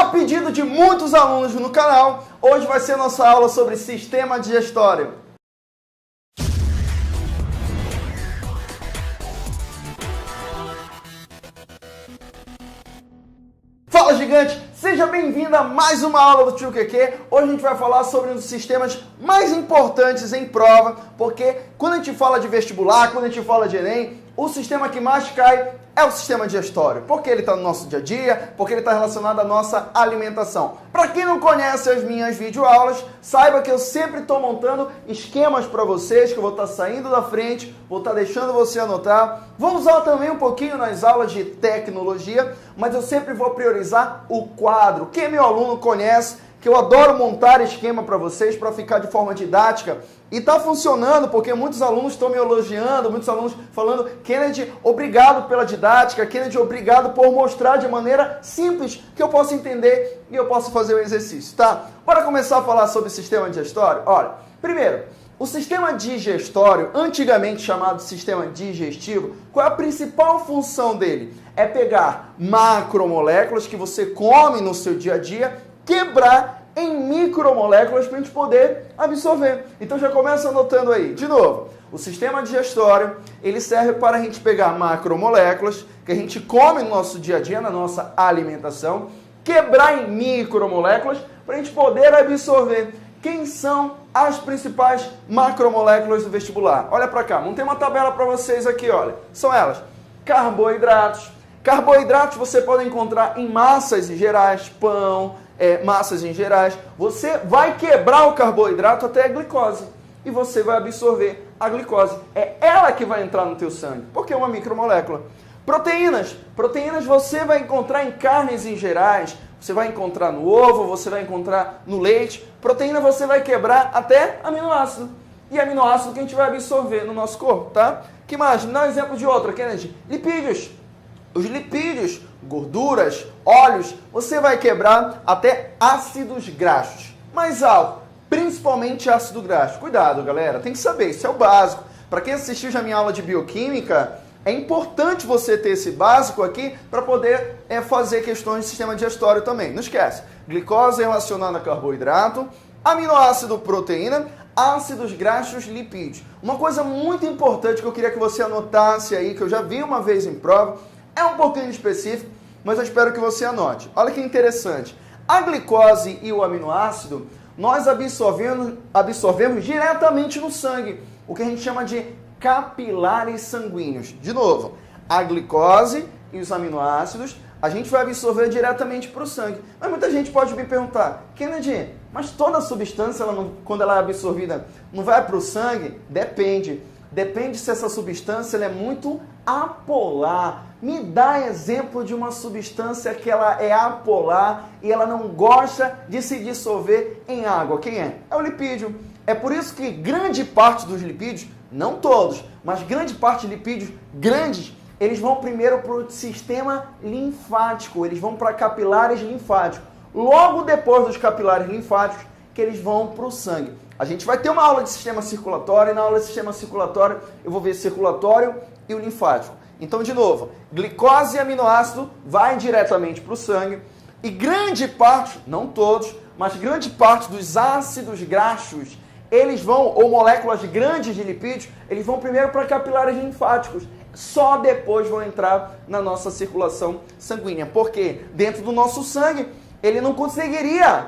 A pedido de muitos alunos no canal, hoje vai ser nossa aula sobre sistema digestório. Fala, gigante! Seja bem-vindo a mais uma aula do Tio QQ. Hoje a gente vai falar sobre um dos sistemas mais importantes em prova, porque quando a gente fala de vestibular, quando a gente fala de Enem, o sistema que mais cai é o sistema digestório, porque ele está no nosso dia a dia, porque ele está relacionado à nossa alimentação. Para quem não conhece as minhas videoaulas, saiba que eu sempre estou montando esquemas para vocês, que eu vou estar saindo da frente, vou estar deixando você anotar. Vou usar também um pouquinho nas aulas de tecnologia, mas eu sempre vou priorizar o quadro. Quem é meu aluno conhece que eu adoro montar esquema para vocês, para ficar de forma didática. E está funcionando, porque muitos alunos estão me elogiando, muitos alunos falando: Kennedy, obrigado pela didática, Kennedy, obrigado por mostrar de maneira simples, que eu possa entender e eu possa fazer o exercício, tá? Bora começar a falar sobre o sistema digestório? Olha, primeiro, o sistema digestório, antigamente chamado sistema digestivo, qual é a principal função dele? É pegar macromoléculas que você come no seu dia a dia, quebrar em micromoléculas para a gente poder absorver. Então já começa anotando aí. De novo, o sistema digestório, ele serve para a gente pegar macromoléculas que a gente come no nosso dia a dia, na nossa alimentação, quebrar em micromoléculas para a gente poder absorver. Quem são as principais macromoléculas do vestibular? Olha para cá, montei uma tabela para vocês aqui, olha. São elas: carboidratos. Carboidratos você pode encontrar em massas em gerais, pão, massas em gerais. Você vai quebrar o carboidrato até a glicose e você vai absorver a glicose. É ela que vai entrar no teu sangue, porque é uma micromolécula. Proteínas. Proteínas você vai encontrar em carnes em gerais, você vai encontrar no ovo, você vai encontrar no leite. Proteína você vai quebrar até aminoácido. E aminoácido que a gente vai absorver no nosso corpo, tá? Que mais? Me dá um exemplo de outra, Kennedy. Lipídios. Os lipídios, gorduras, óleos, você vai quebrar até ácidos graxos. Mais alto, principalmente ácido graxo. Cuidado, galera, tem que saber, isso é o básico. Para quem assistiu já a minha aula de bioquímica, é importante você ter esse básico aqui para poder fazer questões de sistema digestório também. Não esquece, glicose relacionada a carboidrato, aminoácido, proteína, ácidos graxos, lipídios. Uma coisa muito importante que eu queria que você anotasse aí, que eu já vi uma vez em prova, é um pouquinho específico, mas eu espero que você anote. Olha que interessante. A glicose e o aminoácido, nós absorvemos diretamente no sangue, o que a gente chama de capilares sanguíneos. De novo, a glicose e os aminoácidos, a gente vai absorver diretamente para o sangue. Mas muita gente pode me perguntar: Kennedy, mas toda substância, quando ela é absorvida, não vai para o sangue? Depende. Depende se essa substância ela é muito apolar. Me dá exemplo de uma substância que ela é apolar e ela não gosta de se dissolver em água. Quem é? É o lipídio. É por isso que grande parte dos lipídios, não todos, mas grande parte de lipídios grandes, eles vão primeiro para o sistema linfático, eles vão para capilares linfáticos. Logo depois dos capilares linfáticos, que eles vão para o sangue. A gente vai ter uma aula de sistema circulatório, e na aula de sistema circulatório eu vou ver circulatório e o linfático. Então, de novo, glicose e aminoácido vai diretamente para o sangue e grande parte, não todos, mas grande parte dos ácidos graxos, eles vão, ou moléculas grandes de lipídios, eles vão primeiro para capilares linfáticos, só depois vão entrar na nossa circulação sanguínea, porque dentro do nosso sangue ele não conseguiria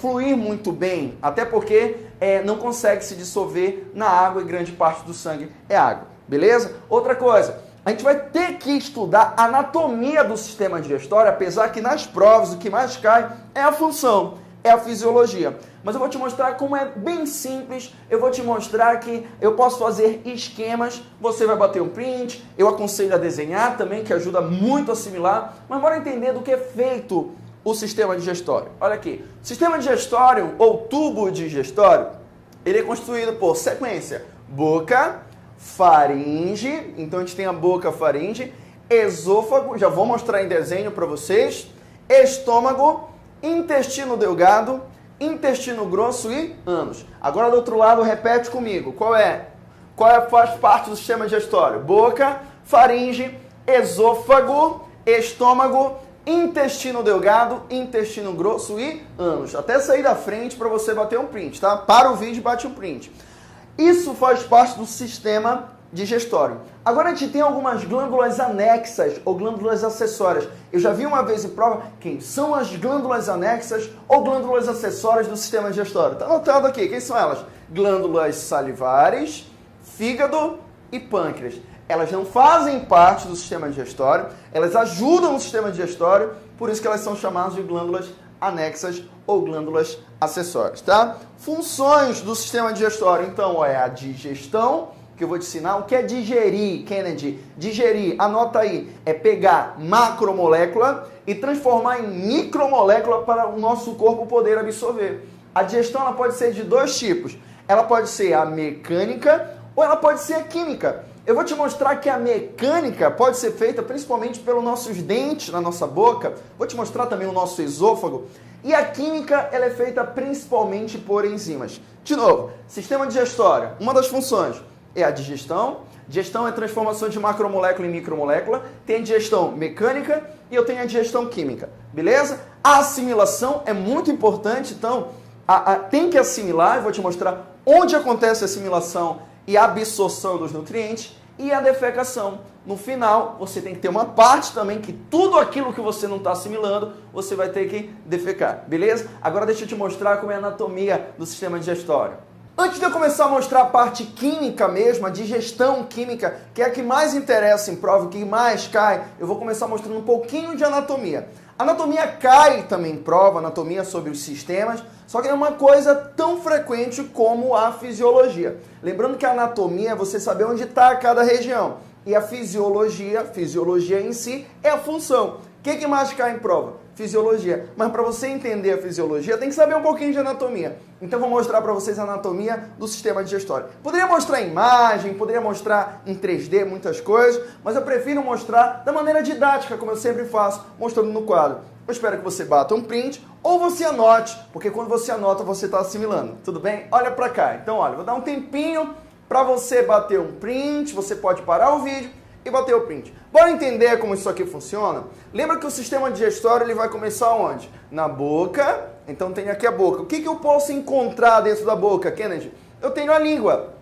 fluir muito bem, até porque não consegue se dissolver na água e grande parte do sangue é água, beleza? Outra coisa, a gente vai ter que estudar a anatomia do sistema digestório, apesar que nas provas o que mais cai é a função, é a fisiologia. Mas eu vou te mostrar como é bem simples, eu vou te mostrar que eu posso fazer esquemas, você vai bater um print, eu aconselho a desenhar também, que ajuda muito a assimilar, mas bora entender do que é feito o sistema digestório. Olha aqui, o sistema digestório ou tubo digestório, ele é constituído por sequência boca, faringe, então a gente tem a boca, faringe, esôfago, já vou mostrar em desenho para vocês, estômago, intestino delgado, intestino grosso e ânus. Agora do outro lado, repete comigo, faz parte do sistema digestório? Boca, faringe, esôfago, estômago, intestino delgado, intestino grosso e ânus. Até sair da frente para você bater um print, tá? Para o vídeo e bate um print. Isso faz parte do sistema digestório. Agora a gente tem algumas glândulas anexas ou glândulas acessórias. Eu já vi uma vez em prova quem são as glândulas anexas ou glândulas acessórias do sistema digestório. Tá anotado aqui, quem são elas? Glândulas salivares, fígado e pâncreas. Elas não fazem parte do sistema digestório, elas ajudam no sistema digestório, por isso que elas são chamadas de glândulas anexas ou glândulas acessórias, tá? Funções do sistema digestório, então, é a digestão, que eu vou te ensinar o que é digerir, Kennedy. Digerir, anota aí, é pegar macromolécula e transformar em micromolécula para o nosso corpo poder absorver. A digestão ela pode ser de dois tipos. Ela pode ser a mecânica ou ela pode ser a química. Eu vou te mostrar que a mecânica pode ser feita principalmente pelos nossos dentes na nossa boca. Vou te mostrar também o nosso esôfago. E a química ela é feita principalmente por enzimas. De novo, sistema digestório, uma das funções é a digestão. Digestão é transformação de macromolécula em micromolécula. Tem a digestão mecânica e eu tenho a digestão química. Beleza? A assimilação é muito importante, então tem que assimilar. Eu vou te mostrar onde acontece a assimilação e a absorção dos nutrientes. E a defecação. No final, você tem que ter uma parte também que tudo aquilo que você não está assimilando, você vai ter que defecar. Beleza? Agora deixa eu te mostrar como é a anatomia do sistema digestório. Antes de eu começar a mostrar a parte química mesmo, a digestão química, que é a que mais interessa em prova, que mais cai, eu vou começar mostrando um pouquinho de anatomia. Anatomia cai também em prova, anatomia sobre os sistemas, só que é uma coisa tão frequente como a fisiologia. Lembrando que a anatomia é você saber onde está cada região. E a fisiologia em si, é a função. O que mais cai em prova? Fisiologia. Mas para você entender a fisiologia, tem que saber um pouquinho de anatomia. Então vou mostrar para vocês a anatomia do sistema digestório. Poderia mostrar imagem, poderia mostrar em 3D muitas coisas, mas eu prefiro mostrar da maneira didática, como eu sempre faço, mostrando no quadro. Eu espero que você bata um print ou você anote, porque quando você anota, você está assimilando. Tudo bem? Olha para cá. Então, olha, vou dar um tempinho para você bater um print, você pode parar o vídeo e bater o print. Bora entender como isso aqui funciona? Lembra que o sistema digestório ele vai começar onde? Na boca. Então tem aqui a boca. O que eu posso encontrar dentro da boca, Kennedy? Eu tenho a língua.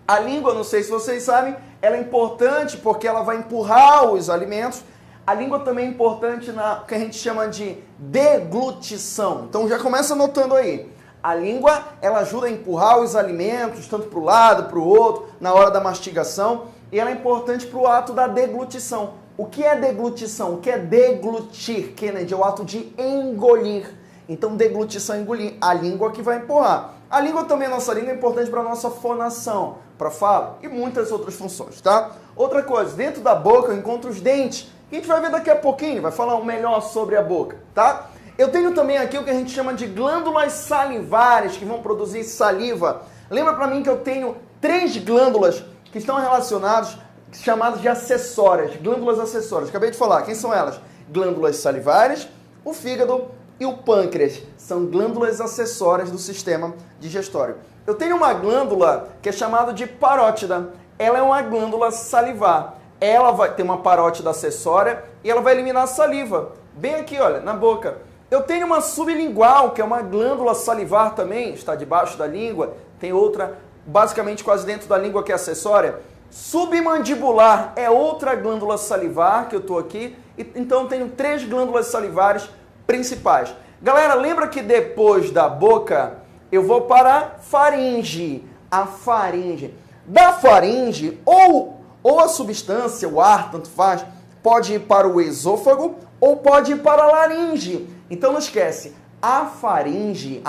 A língua, não sei se vocês sabem, ela é importante porque ela vai empurrar os alimentos. A língua também é importante na que a gente chama de deglutição. Então já começa anotando aí. A língua, ela ajuda a empurrar os alimentos, tanto para o lado, para o outro, na hora da mastigação. E ela é importante para o ato da deglutição. O que é deglutição? O que é deglutir, Kennedy? É o ato de engolir. Então, deglutição é engolir. A língua que vai empurrar. A língua também, a nossa língua, é importante para a nossa fonação, para fala e muitas outras funções, tá? Outra coisa, dentro da boca eu encontro os dentes, que a gente vai ver daqui a pouquinho, vai falar melhor sobre a boca, tá? Eu tenho também aqui o que a gente chama de glândulas salivares, que vão produzir saliva. Lembra para mim que eu tenho 3 glândulas que estão relacionadas, chamadas de acessórias, glândulas acessórias. Acabei de falar, quem são elas? Glândulas salivares, o fígado e o pâncreas. São glândulas acessórias do sistema digestório. Eu tenho uma glândula que é chamada de parótida. Ela é uma glândula salivar. Ela vai ter uma parótida acessória e ela vai eliminar a saliva. Bem aqui, olha, na boca. Eu tenho uma sublingual, que é uma glândula salivar também, está debaixo da língua. Tem outra, basicamente quase dentro da língua, que é acessória. Submandibular é outra glândula salivar que eu estou aqui. Então eu tenho 3 glândulas salivares principais. Galera, lembra que depois da boca eu vou para a faringe. A faringe. Da faringe, ou a substância, o ar, tanto faz, pode ir para o esôfago ou pode ir para a laringe. Então não esquece, a faringe,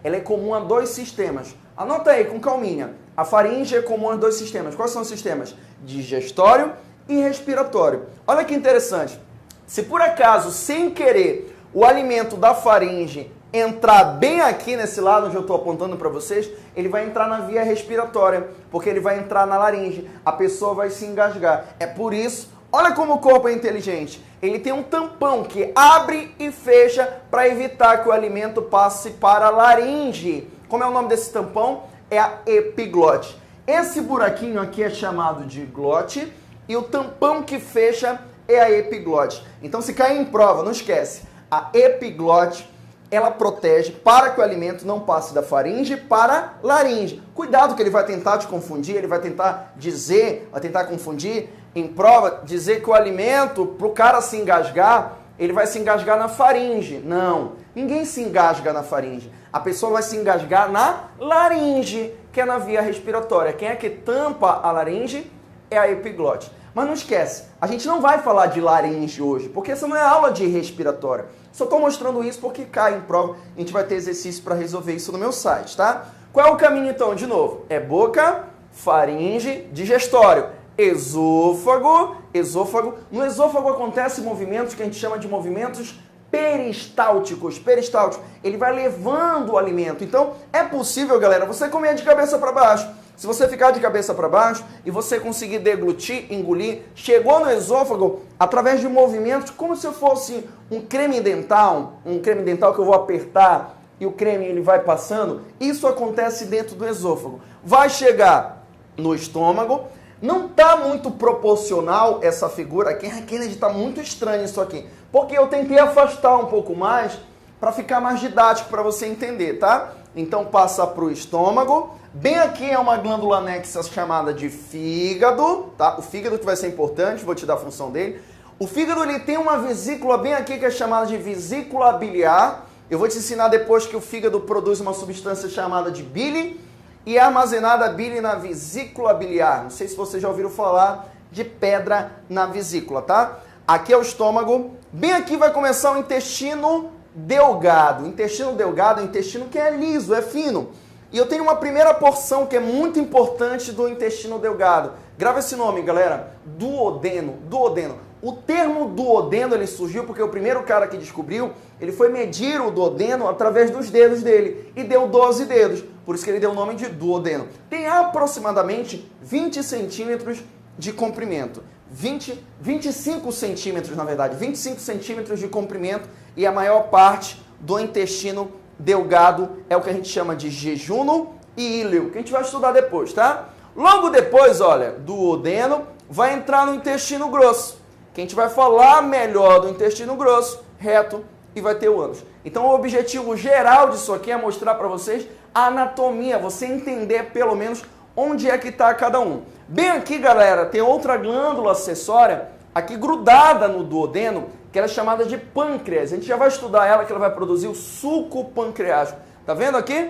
ela é comum a 2 sistemas. Anota aí com calminha. A faringe é comum a 2 sistemas. Quais são os sistemas? Digestório e respiratório. Olha que interessante. Se por acaso, sem querer, o alimento da faringe entrar bem aqui nesse lado onde eu estou apontando para vocês, ele vai entrar na via respiratória, porque ele vai entrar na laringe. A pessoa vai se engasgar. É por isso, olha como o corpo é inteligente. Ele tem um tampão que abre e fecha para evitar que o alimento passe para a laringe. Como é o nome desse tampão? É a epiglote. Esse buraquinho aqui é chamado de glote e o tampão que fecha é a epiglote. Então, se cair em prova, não esquece, a epiglote, ela protege para que o alimento não passe da faringe para a laringe. Cuidado que ele vai tentar te confundir, ele vai tentar dizer, vai tentar confundir em prova, dizer que o alimento, para o cara se engasgar, ele vai se engasgar na faringe. Não, ninguém se engasga na faringe. A pessoa vai se engasgar na laringe, que é na via respiratória. Quem é que tampa a laringe é a epiglote. Mas não esquece, a gente não vai falar de laringe hoje, porque essa não é aula de respiratória. Só estou mostrando isso porque cai em prova, a gente vai ter exercício para resolver isso no meu site, tá? Qual é o caminho então, de novo? É boca, faringe, digestório, esôfago. No esôfago acontecem movimentos que a gente chama de movimentos peristálticos. Ele vai levando o alimento. Então, é possível, galera, você comer de cabeça para baixo. Se você ficar de cabeça para baixo e você conseguir deglutir, engolir, chegou no esôfago através de movimentos como se fosse um creme dental que eu vou apertar e o creme ele vai passando. Isso acontece dentro do esôfago. Vai chegar no estômago. Não está muito proporcional essa figura aqui. Kennedy, está muito estranho isso aqui. Porque eu tentei afastar um pouco mais para ficar mais didático para você entender, tá? Então passa para o estômago. Bem aqui é uma glândula anexa chamada de fígado, tá? O fígado que vai ser importante, vou te dar a função dele. O fígado ele tem uma vesícula bem aqui que é chamada de vesícula biliar. Eu vou te ensinar depois que o fígado produz uma substância chamada de bile e é armazenada a bile na vesícula biliar. Não sei se vocês já ouviram falar de pedra na vesícula, tá? Aqui é o estômago. Bem aqui vai começar o intestino delgado. O intestino delgado é um intestino que é liso, é fino. E eu tenho uma primeira porção que é muito importante do intestino delgado. Grava esse nome, galera. Duodeno. O termo duodeno ele surgiu porque o primeiro cara que descobriu, ele foi medir o duodeno através dos dedos dele e deu 12 dedos. Por isso que ele deu o nome de duodeno. Tem aproximadamente 20 centímetros de comprimento. 25 centímetros, na verdade. 25 centímetros de comprimento e a maior parte do intestino delgado é o que a gente chama de jejuno e íleo, que a gente vai estudar depois, tá? Logo depois, olha, duodeno vai entrar no intestino grosso, que a gente vai falar melhor do intestino grosso, reto, e vai ter o ânus. Então o objetivo geral disso aqui é mostrar para vocês a anatomia, você entender pelo menos onde é que está cada um. Bem aqui, galera, tem outra glândula acessória, aqui grudada no duodeno, que ela é chamada de pâncreas. A gente já vai estudar ela, que ela vai produzir o suco pancreático. Tá vendo aqui?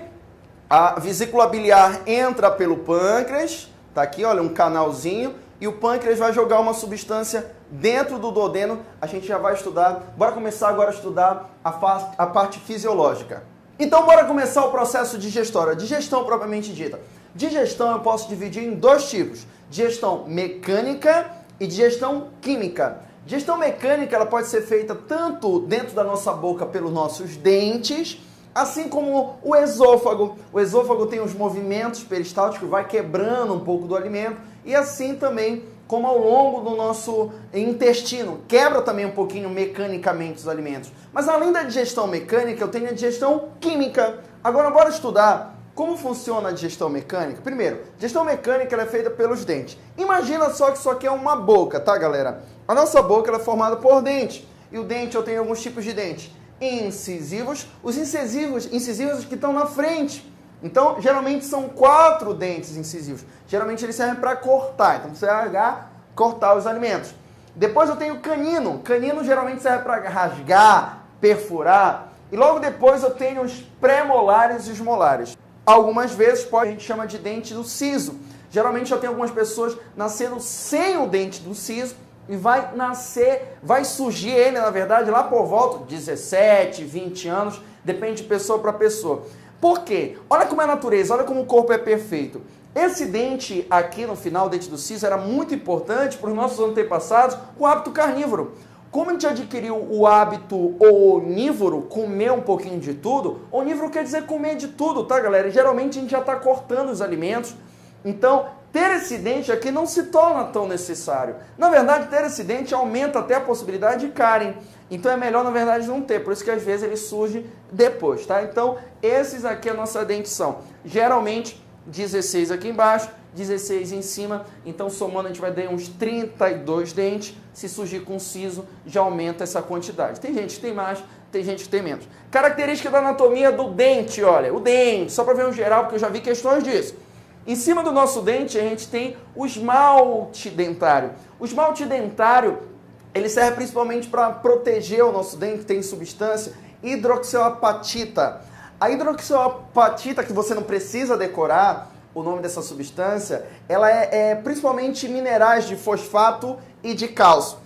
A vesícula biliar entra pelo pâncreas, tá aqui, olha, um canalzinho, e o pâncreas vai jogar uma substância dentro do duodeno. A gente já vai estudar, bora começar agora a estudar a parte fisiológica. Então, bora começar o processo digestório, a digestão propriamente dita. Digestão eu posso dividir em dois tipos, digestão mecânica e digestão química. Digestão mecânica ela pode ser feita tanto dentro da nossa boca pelos nossos dentes, assim como o esôfago. O esôfago tem os movimentos peristálticos, vai quebrando um pouco do alimento, e assim também como ao longo do nosso intestino, quebra também um pouquinho mecanicamente os alimentos. Mas além da digestão mecânica, eu tenho a digestão química. Agora bora estudar como funciona a digestão mecânica. Primeiro, digestão mecânica ela é feita pelos dentes. Imagina só que isso aqui é uma boca, tá, galera? A nossa boca ela é formada por dente. E o dente, eu tenho alguns tipos de dente. Incisivos, os incisivos que estão na frente. Então, geralmente são 4 dentes incisivos. Geralmente eles servem para cortar. Então, você vai cortar os alimentos. Depois eu tenho canino. Canino geralmente serve para rasgar, perfurar. E logo depois eu tenho os pré-molares e os molares. Algumas vezes a gente chama de dente do siso. Geralmente eu tenho algumas pessoas nascendo sem o dente do siso e vai surgir ele, na verdade, lá por volta de 17, 20 anos, depende de pessoa para pessoa. Por quê? Olha como é a natureza, olha como o corpo é perfeito. Esse dente aqui no final, o dente do siso, era muito importante para os nossos antepassados com o hábito carnívoro. Como a gente adquiriu o hábito onívoro, comer um pouquinho de tudo, onívoro quer dizer comer de tudo, tá, galera? E geralmente a gente já está cortando os alimentos, então ter esse dente aqui não se torna tão necessário. Na verdade, ter esse dente aumenta até a possibilidade de cárie. Então é melhor, na verdade, não ter, por isso que às vezes ele surge depois, tá? Então, esses aqui é a nossa dentição. Geralmente, 16 aqui embaixo, 16 em cima, então somando a gente vai ter uns 32 dentes. Se surgir com siso, já aumenta essa quantidade. Tem gente que tem mais, tem gente que tem menos. Característica da anatomia do dente, olha, o dente, só para ver um geral, porque eu já vi questões disso. Em cima do nosso dente, a gente tem o esmalte dentário. O esmalte dentário, ele serve principalmente para proteger o nosso dente, tem substância hidroxiapatita. A hidroxiapatita, que você não precisa decorar o nome dessa substância, ela é principalmente minerais de fosfato e de cálcio.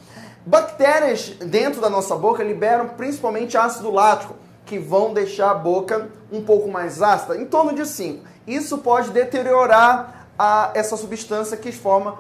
Bactérias dentro da nossa boca liberam principalmente ácido lático, que vão deixar a boca um pouco mais ácida, em torno de 5. Isso pode deteriorar essa substância que forma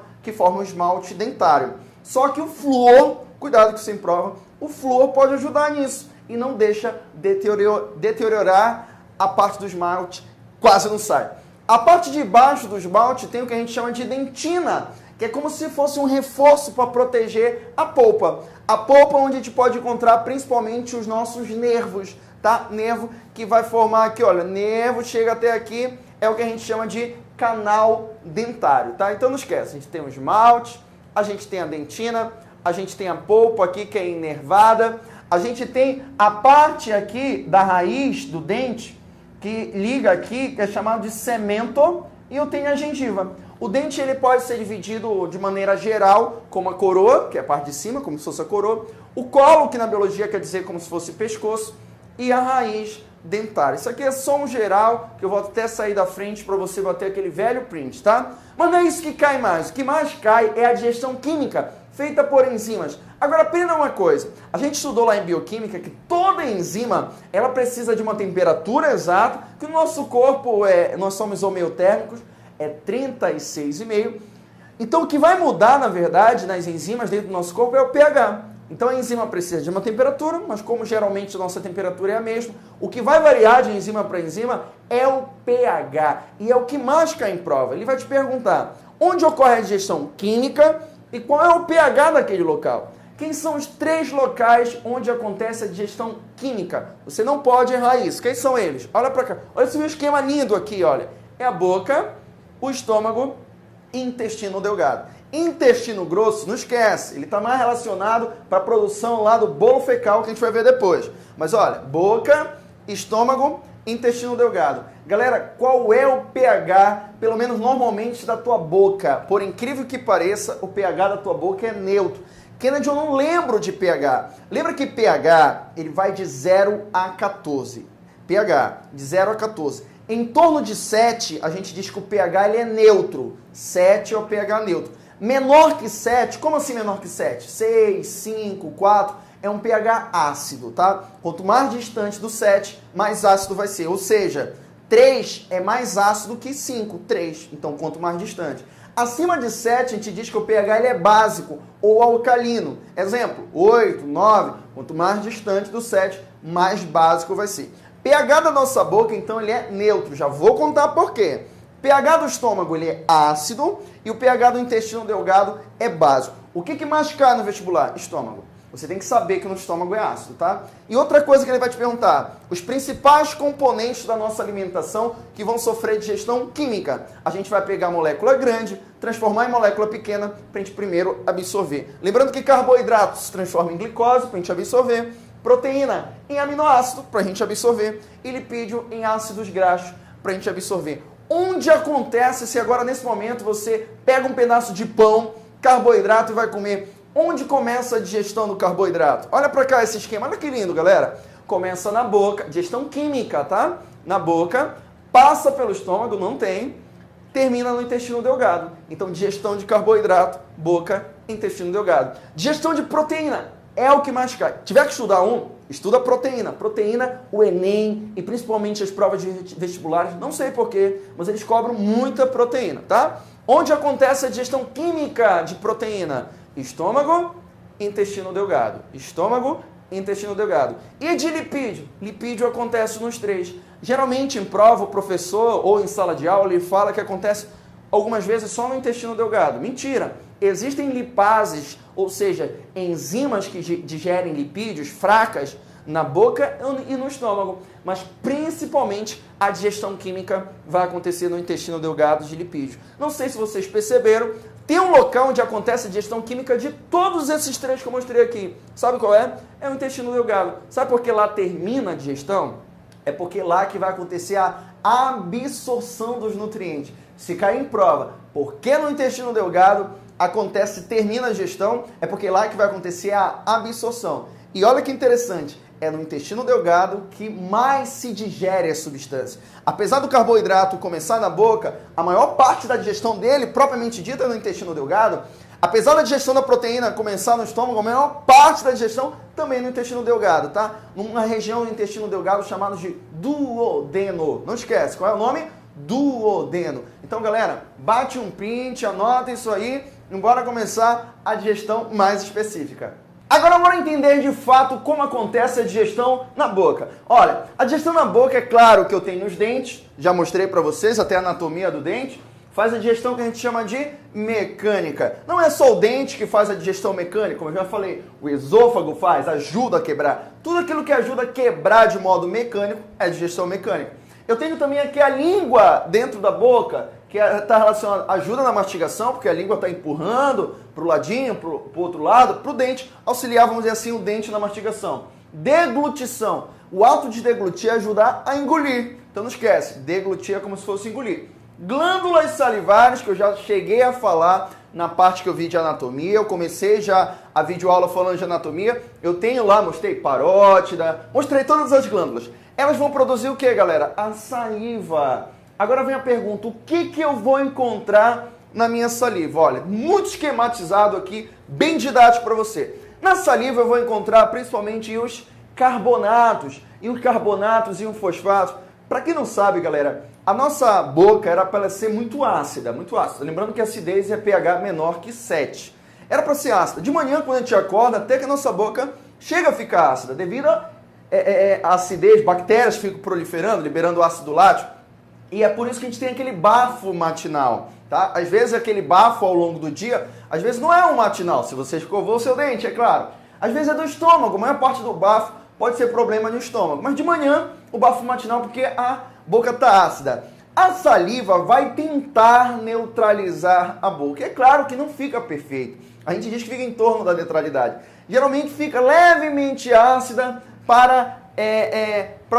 o esmalte dentário. Só que o flúor, cuidado que sem prova, o flúor pode ajudar nisso e não deixa deteriorar a parte do esmalte, quase não sai. A parte de baixo do esmalte tem o que a gente chama de dentina, que é como se fosse um reforço para proteger a polpa. A polpa onde a gente pode encontrar principalmente os nossos nervos, tá? Nervo que vai formar aqui, olha, nervo chega até aqui, é o que a gente chama de canal dentário, tá? Então não esquece, a gente tem o esmalte, a gente tem a dentina, a gente tem a polpa aqui que é inervada, a gente tem a parte aqui da raiz do dente que liga aqui, que é chamado de cemento, e eu tenho a gengiva. O dente ele pode ser dividido de maneira geral, como a coroa, que é a parte de cima, como se fosse a coroa, o colo, que na biologia quer dizer como se fosse pescoço, e a raiz dentária. Isso aqui é só um geral, que eu vou até sair da frente para você bater aquele velho print, tá? Mas não é isso que cai mais. O que mais cai é a digestão química, feita por enzimas. Agora, aprenda uma coisa. A gente estudou lá em bioquímica que toda enzima, ela precisa de uma temperatura exata, que o nosso corpo, nós somos homeotérmicos, é 36,5. Então, o que vai mudar, na verdade, nas enzimas dentro do nosso corpo é o pH. Então, a enzima precisa de uma temperatura, mas como geralmente a nossa temperatura é a mesma, o que vai variar de enzima para enzima é o pH. E é o que mais cai em prova. Ele vai te perguntar onde ocorre a digestão química e qual é o pH daquele local. Quem são os 3 locais onde acontece a digestão química? Você não pode errar isso. Quem são eles? Olha para cá. Olha esse esquema lindo aqui, olha. É a boca, o estômago e intestino delgado. Intestino grosso, não esquece, ele está mais relacionado para a produção lá do bolo fecal que a gente vai ver depois. Mas olha, boca, estômago, intestino delgado. Galera, qual é o pH, pelo menos normalmente, da tua boca? Por incrível que pareça, o pH da tua boca é neutro. Kennedy, eu não lembro de pH. Lembra que pH, ele vai de 0 a 14. pH, de 0 a 14. Em torno de 7, a gente diz que o pH ele é neutro. 7 é o pH neutro. Menor que 7, como assim menor que 7? 6, 5, 4, é um pH ácido, tá? Quanto mais distante do 7, mais ácido vai ser. Ou seja, 3 é mais ácido que 5, 3. Então, quanto mais distante. Acima de 7, a gente diz que o pH ele é básico ou alcalino. Exemplo, 8, 9, quanto mais distante do 7, mais básico vai ser. pH da nossa boca, então, ele é neutro. Já vou contar por quê. pH do estômago ele é ácido e o pH do intestino delgado é básico. O que mais cai no vestibular? Estômago. Você tem que saber que no estômago é ácido, tá? E outra coisa que ele vai te perguntar, os principais componentes da nossa alimentação que vão sofrer digestão química. A gente vai pegar a molécula grande, transformar em molécula pequena para a gente primeiro absorver. Lembrando que carboidrato se transforma em glicose para a gente absorver, proteína em aminoácido para a gente absorver e lipídio em ácidos graxos para a gente absorver. Onde acontece se agora nesse momento você pega um pedaço de pão, carboidrato e vai comer? Onde começa a digestão do carboidrato? Olha para cá esse esquema, olha que lindo, galera. Começa na boca, digestão química, tá? Na boca, passa pelo estômago, não tem, termina no intestino delgado. Então, digestão de carboidrato, boca, intestino delgado. Digestão de proteína é o que mais cai. Tiver que estudar estuda proteína. Proteína, o Enem e principalmente as provas de vestibulares, não sei porquê, mas eles cobram muita proteína, tá? Onde acontece a digestão química de proteína? Estômago, intestino delgado. Estômago, intestino delgado. E de lipídio? Lipídio acontece nos 3. Geralmente em prova, o professor ou em sala de aula, ele fala que acontece algumas vezes só no intestino delgado. Mentira! Existem lipases, ou seja, enzimas que digerem lipídios fracas na boca e no estômago, mas principalmente a digestão química vai acontecer no intestino delgado de lipídios. Não sei se vocês perceberam, tem um local onde acontece a digestão química de todos esses três que eu mostrei aqui. Sabe qual é? É o intestino delgado. Sabe por que lá termina a digestão? É porque lá que vai acontecer a absorção dos nutrientes. Se cair em prova, por que no intestino delgado termina a digestão? É porque lá que vai acontecer a absorção. E olha que interessante, é no intestino delgado que mais se digere a substância. Apesar do carboidrato começar na boca, a maior parte da digestão dele, propriamente dita, é no intestino delgado. Apesar da digestão da proteína começar no estômago, a maior parte da digestão também no intestino delgado, tá? Numa região do intestino delgado chamada de duodeno. Não esquece, qual é o nome? Duodeno. Então, galera, bate um print, anota isso aí e bora começar a digestão mais específica. Agora bora entender de fato como acontece a digestão na boca. Olha, a digestão na boca é claro que eu tenho os dentes, já mostrei para vocês até a anatomia do dente, faz a digestão que a gente chama de mecânica. Não é só o dente que faz a digestão mecânica, como eu já falei, o esôfago faz, ajuda a quebrar. Tudo aquilo que ajuda a quebrar de modo mecânico é digestão mecânica. Eu tenho também aqui a língua dentro da boca, que está relacionada, ajuda na mastigação, porque a língua está empurrando para o ladinho, para o outro lado, para o dente, auxiliar, vamos dizer assim, o dente na mastigação. Deglutição. O ato de deglutir é ajudar a engolir. Então não esquece, deglutir é como se fosse engolir. Glândulas salivares, que eu já cheguei a falar na parte que eu vi de anatomia, eu comecei já a videoaula falando de anatomia, eu tenho lá, mostrei parótida, mostrei todas as glândulas. Elas vão produzir o que, galera? A saliva. Agora vem a pergunta, o que eu vou encontrar na minha saliva? Olha, muito esquematizado aqui, bem didático para você. Na saliva eu vou encontrar principalmente os carbonatos, e os fosfatos. Para quem não sabe, galera, a nossa boca era para ela ser muito ácida, muito ácida. Lembrando que a acidez é pH menor que 7. Era para ser ácida. De manhã, quando a gente acorda, até que a nossa boca chega a ficar ácida, devido à acidez, bactérias ficam proliferando, liberando ácido lático. E é por isso que a gente tem aquele bafo matinal, tá? Às vezes aquele bafo ao longo do dia, às vezes não é um matinal, se você escovou o seu dente, é claro. Às vezes é do estômago, a maior parte do bafo pode ser problema no estômago. Mas de manhã, o bafo matinal porque a boca está ácida. A saliva vai tentar neutralizar a boca. É claro que não fica perfeito. A gente diz que fica em torno da neutralidade. Geralmente fica levemente ácida para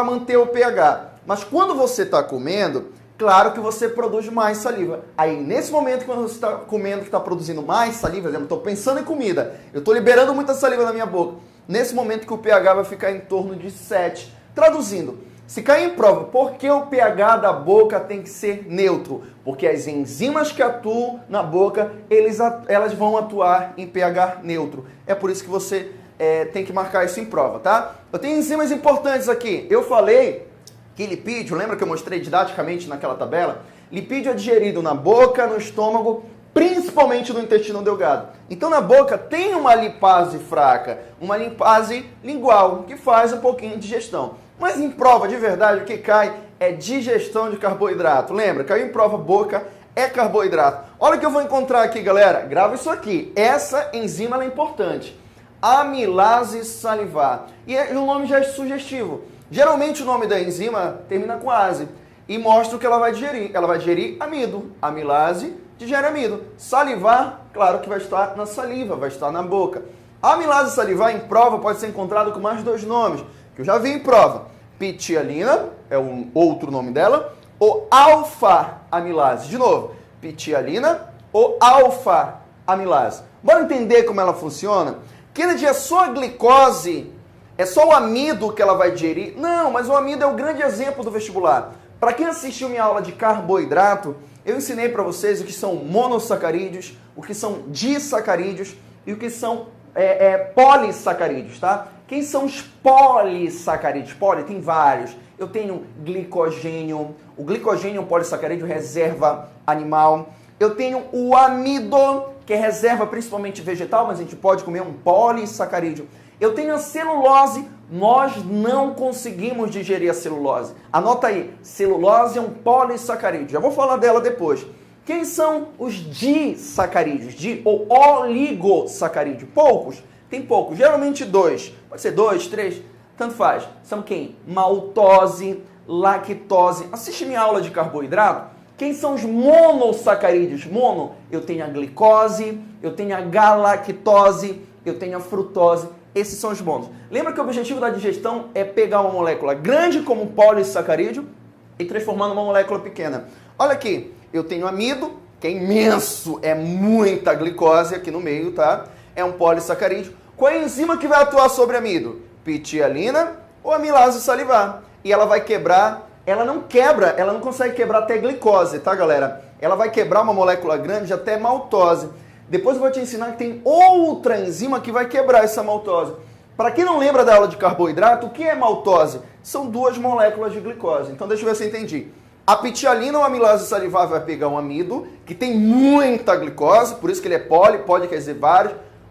manter o pH. Mas quando você está comendo, claro que você produz mais saliva. Aí, nesse momento, quando você está comendo, que está produzindo mais saliva, eu estou pensando em comida, eu estou liberando muita saliva na minha boca, nesse momento que o pH vai ficar em torno de 7. Traduzindo, se cair em prova, por que o pH da boca tem que ser neutro? Porque as enzimas que atuam na boca, elas vão atuar em pH neutro. É por isso que você tem que marcar isso em prova, tá? Eu tenho enzimas importantes aqui. Eu falei que lipídio, lembra que eu mostrei didaticamente naquela tabela? Lipídio é digerido na boca, no estômago, principalmente no intestino delgado. Então na boca tem uma lipase fraca, uma lipase lingual, que faz um pouquinho de digestão. Mas em prova, de verdade, o que cai é digestão de carboidrato. Lembra, caiu em prova, boca é carboidrato. Olha o que eu vou encontrar aqui, galera. Grava isso aqui. Essa enzima ela é importante. Amilase salivar. E o nome já é sugestivo. Geralmente o nome da enzima termina com ase e mostra o que ela vai digerir. Ela vai digerir amido. Amilase digere amido. Salivar, claro que vai estar na saliva, vai estar na boca. A amilase salivar em prova pode ser encontrada com mais dois nomes, que eu já vi em prova. Pitialina, é um outro nome dela, ou alfa-amilase. De novo, pitialina ou alfa-amilase. Bora entender como ela funciona? Kennedy, é só a glicose, é só o amido que ela vai digerir? Não, mas o amido é o grande exemplo do vestibular. Para quem assistiu minha aula de carboidrato, eu ensinei para vocês o que são monossacarídeos, o que são disacarídeos e o que são polissacarídeos, tá? Quem são os polissacarídeos? Poli tem vários. Eu tenho glicogênio, o glicogênio é um polissacarídeo, reserva animal. Eu tenho o amido, que é reserva principalmente vegetal, mas a gente pode comer um polissacarídeo. Eu tenho a celulose, nós não conseguimos digerir a celulose. Anota aí, celulose é um polissacarídeo. Já vou falar dela depois. Quem são os disacarídeos? Ou oligosacarídeo? Poucos. Tem poucos, geralmente 2. Pode ser 2, 3. Tanto faz. São quem? Maltose, lactose. Assiste minha aula de carboidrato. Quem são os monossacarídeos? Mono, eu tenho a glicose, eu tenho a galactose, eu tenho a frutose. Esses são os monos. Lembra que o objetivo da digestão é pegar uma molécula grande como um polissacarídeo e transformar numa molécula pequena. Olha aqui, eu tenho amido, que é imenso, é muita glicose aqui no meio, tá? É um polissacarídeo. Qual é a enzima que vai atuar sobre amido? Pitialina ou amilase salivar. E ela vai quebrar, ela não quebra, ela não consegue quebrar até glicose, tá, galera? Ela vai quebrar uma molécula grande até maltose. Depois eu vou te ensinar que tem outra enzima que vai quebrar essa maltose. Para quem não lembra da aula de carboidrato, o que é maltose? São duas moléculas de glicose. Então deixa eu ver se eu entendi. A pitialina ou amilase salivar vai pegar um amido que tem muita glicose, por isso que ele é pode quer dizer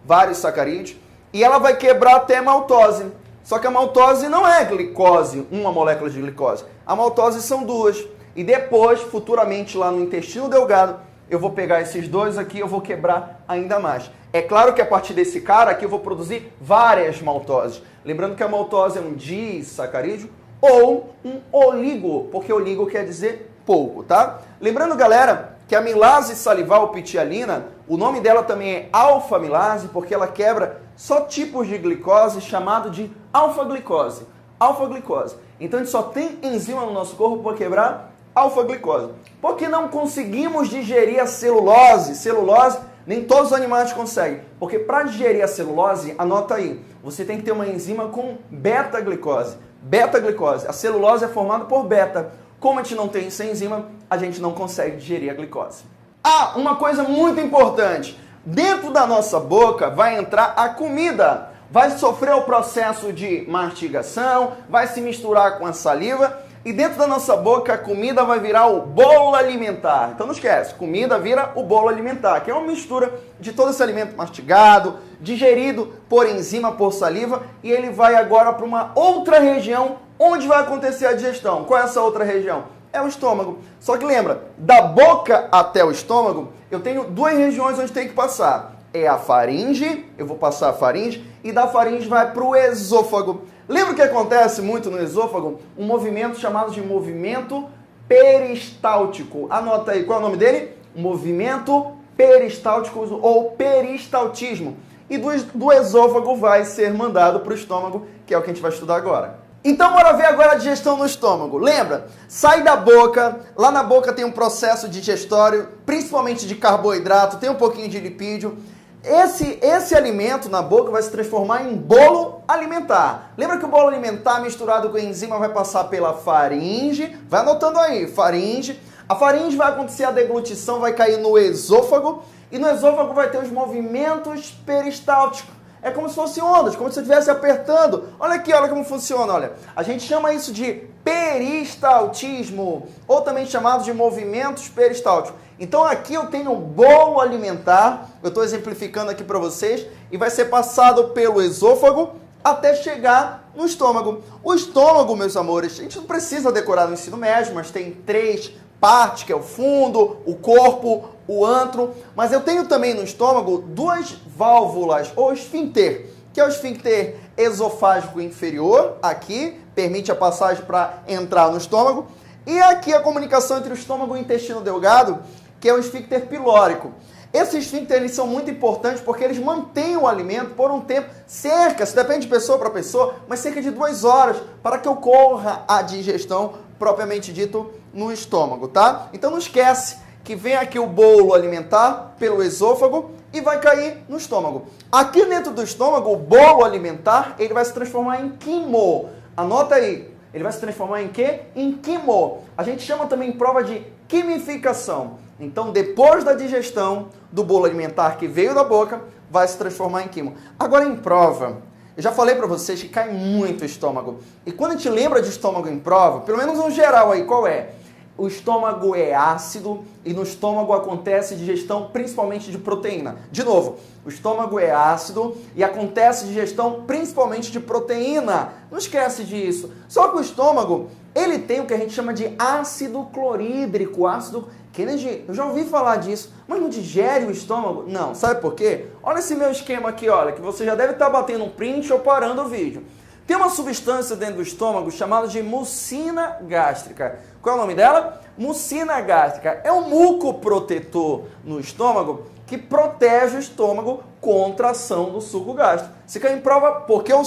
vários sacarídeos, e ela vai quebrar até maltose. Só que a maltose não é glicose, uma molécula de glicose. A maltose são duas. E depois, futuramente, lá no intestino delgado, eu vou pegar esses dois aqui e eu vou quebrar ainda mais. É claro que a partir desse cara aqui eu vou produzir várias maltoses. Lembrando que a maltose é um disacarídeo ou um oligo, porque oligo quer dizer pouco, tá? Lembrando, galera, que a amilase salivar ou pitialina, o nome dela também é alfa-amilase, porque ela quebra só tipos de glicose chamado de alfa-glicose. Alfa-glicose. Então a gente só tem enzima no nosso corpo para quebrar alfa-glicose. Por que não conseguimos digerir a celulose? Celulose, nem todos os animais conseguem. Porque para digerir a celulose, anota aí, você tem que ter uma enzima com beta-glicose. Beta-glicose. A celulose é formada por beta. Como a gente não tem essa enzima, a gente não consegue digerir a glicose. Ah, uma coisa muito importante. Dentro da nossa boca vai entrar a comida. Vai sofrer o processo de mastigação, vai se misturar com a saliva. E dentro da nossa boca a comida vai virar o bolo alimentar. Então não esquece, comida vira o bolo alimentar, que é uma mistura de todo esse alimento mastigado, digerido por enzima, por saliva, e ele vai agora para uma outra região onde vai acontecer a digestão. Qual é essa outra região? É o estômago. Só que lembra, da boca até o estômago, eu tenho duas regiões onde tem que passar. É a faringe, eu vou passar a faringe, e da faringe vai para o esôfago. Lembra o que acontece muito no esôfago? Um movimento chamado de movimento peristáltico. Anota aí, qual é o nome dele? Movimento peristáltico ou peristaltismo. E do esôfago vai ser mandado para o estômago, que é o que a gente vai estudar agora. Então, bora ver agora a digestão no estômago. Lembra? Sai da boca, lá na boca tem um processo digestório, principalmente de carboidrato, tem um pouquinho de lipídio. Esse alimento na boca vai se transformar em bolo alimentar. Lembra que o bolo alimentar misturado com enzima vai passar pela faringe? Vai anotando aí, faringe. A faringe vai acontecer a deglutição, vai cair no esôfago. E no esôfago vai ter os movimentos peristálticos. É como se fossem ondas, como se você estivesse apertando. Olha aqui, olha como funciona, olha. A gente chama isso de peristaltismo, ou também chamado de movimentos peristálticos. Então aqui eu tenho um bolo alimentar, eu estou exemplificando aqui para vocês, e vai ser passado pelo esôfago até chegar no estômago. O estômago, meus amores, a gente não precisa decorar no ensino médio, mas tem 3 partes, que é o fundo, o corpo, o antro, mas eu tenho também no estômago 2 válvulas, ou esfíncter, que é o esfíncter esofágico inferior, aqui, permite a passagem para entrar no estômago, e aqui a comunicação entre o estômago e o intestino delgado, que é o esfíncter pilórico. Esses esfíncteres são muito importantes porque eles mantêm o alimento por um tempo, cerca, se depende de pessoa para pessoa, mas cerca de 2 horas, para que ocorra a digestão propriamente dito no estômago, tá? Então não esquece que vem aqui o bolo alimentar pelo esôfago e vai cair no estômago. Aqui dentro do estômago, o bolo alimentar, ele vai se transformar em quimo. Anota aí, ele vai se transformar em quê? Em quimo. A gente chama também em prova de quimificação. Então, depois da digestão do bolo alimentar que veio da boca, vai se transformar em quimo. Agora, em prova, eu já falei para vocês que cai muito o estômago. E quando a gente lembra de estômago em prova, pelo menos um geral aí, qual é? O estômago é ácido e no estômago acontece digestão principalmente de proteína. De novo, o estômago é ácido e acontece digestão principalmente de proteína. Não esquece disso. Só que o estômago, ele tem o que a gente chama de ácido clorídrico. Ácido Kennedy, eu já ouvi falar disso, mas não digere o estômago? Não. Sabe por quê? Olha esse meu esquema aqui, olha, que você já deve estar batendo um print ou parando o vídeo. Tem uma substância dentro do estômago chamada de mucina gástrica. Qual é o nome dela? Mucina gástrica. É um mucoprotetor no estômago que protege o estômago contra a ação do suco gástrico. Se cai em prova, porque o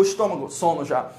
estômago, sono já,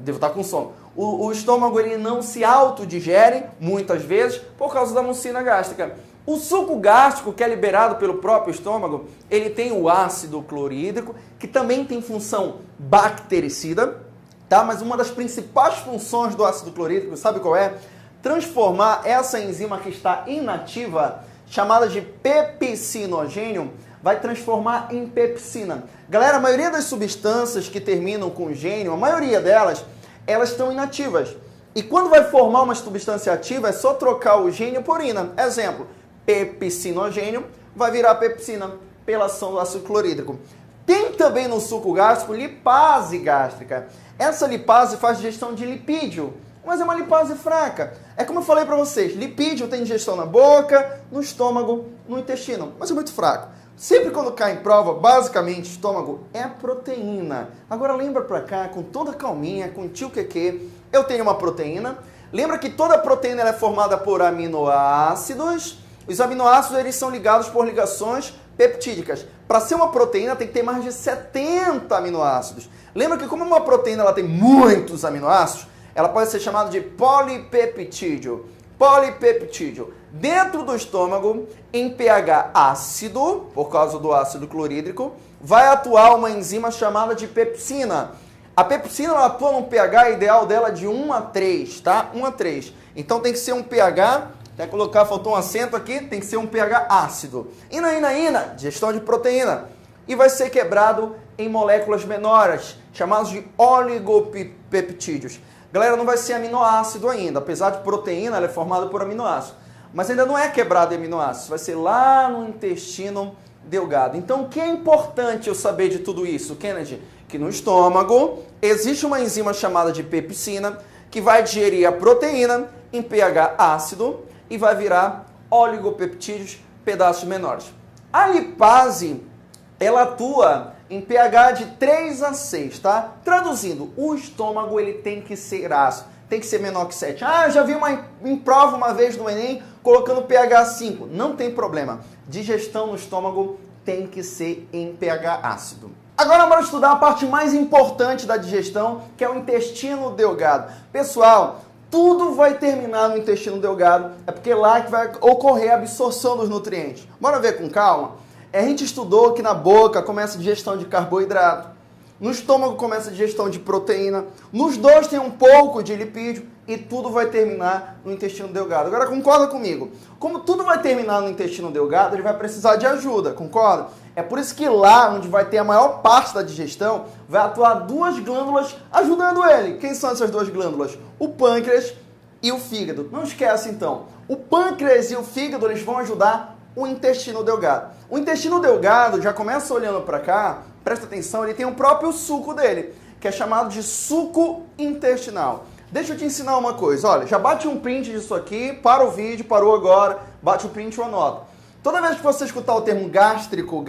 devo estar com sono, o estômago ele não se autodigere, muitas vezes, por causa da mucina gástrica. O suco gástrico, que é liberado pelo próprio estômago, ele tem o ácido clorídrico, que também tem função bactericida, tá? Mas uma das principais funções do ácido clorídrico, sabe qual é? Transformar essa enzima que está inativa, chamada de pepsinogênio, vai transformar em pepsina. Galera, a maioria das substâncias que terminam com gênio, a maioria delas, elas estão inativas. E quando vai formar uma substância ativa, é só trocar o gênio por ina. Exemplo, pepsinogênio vai virar pepsina pela ação do ácido clorídrico. Tem também no suco gástrico lipase gástrica. Essa lipase faz digestão de lipídio, mas é uma lipase fraca. É como eu falei para vocês, lipídio tem digestão na boca, no estômago, no intestino, mas é muito fraco. Sempre quando cai em prova, basicamente, estômago é proteína. Agora lembra pra cá, com toda calminha, com tio Keke, eu tenho uma proteína. Lembra que toda proteína ela é formada por aminoácidos. Os aminoácidos eles são ligados por ligações peptídicas. Para ser uma proteína tem que ter mais de 70 aminoácidos. Lembra que como uma proteína ela tem muitos aminoácidos, ela pode ser chamada de polipeptídeo. Polipeptídeo. Dentro do estômago, em pH ácido, por causa do ácido clorídrico, vai atuar uma enzima chamada de pepsina. A pepsina ela atua num pH ideal dela de 1 a 3, tá? 1 a 3. Então tem que ser um pH, até colocar, faltou um acento aqui, tem que ser um pH ácido. Ina, digestão de proteína. E vai ser quebrado em moléculas menores, chamadas de oligopeptídeos. Galera, não vai ser aminoácido ainda, apesar de proteína, ela é formada por aminoácido. Mas ainda não é quebrado em aminoácidos, vai ser lá no intestino delgado. Então, o que é importante eu saber de tudo isso, Kennedy? Que no estômago existe uma enzima chamada de pepsina, que vai digerir a proteína em pH ácido e vai virar oligopeptídeos, pedaços menores. A lipase, ela atua em pH de 3 a 6, tá? Traduzindo, o estômago ele tem que ser ácido, tem que ser menor que 7. Ah, já vi em prova uma vez no Enem colocando pH 5. Não tem problema. Digestão no estômago tem que ser em pH ácido. Agora bora estudar a parte mais importante da digestão, que é o intestino delgado. Pessoal, tudo vai terminar no intestino delgado, é porque lá que vai ocorrer a absorção dos nutrientes. Bora ver com calma? A gente estudou que na boca começa a digestão de carboidrato, no estômago começa a digestão de proteína, nos dois tem um pouco de lipídio e tudo vai terminar no intestino delgado. Agora concorda comigo? Como tudo vai terminar no intestino delgado, ele vai precisar de ajuda, concorda? É por isso que lá, onde vai ter a maior parte da digestão, vai atuar duas glândulas ajudando ele. Quem são essas duas glândulas? O pâncreas e o fígado. Não esquece então, o pâncreas e o fígado eles vão ajudar o intestino delgado. O intestino delgado, já começa olhando para cá, presta atenção, ele tem o próprio suco dele, que é chamado de suco intestinal. Deixa eu te ensinar uma coisa, olha, já bate um print disso aqui, para o vídeo, parou agora, bate o print ou anota. Toda vez que você escutar o termo gástrico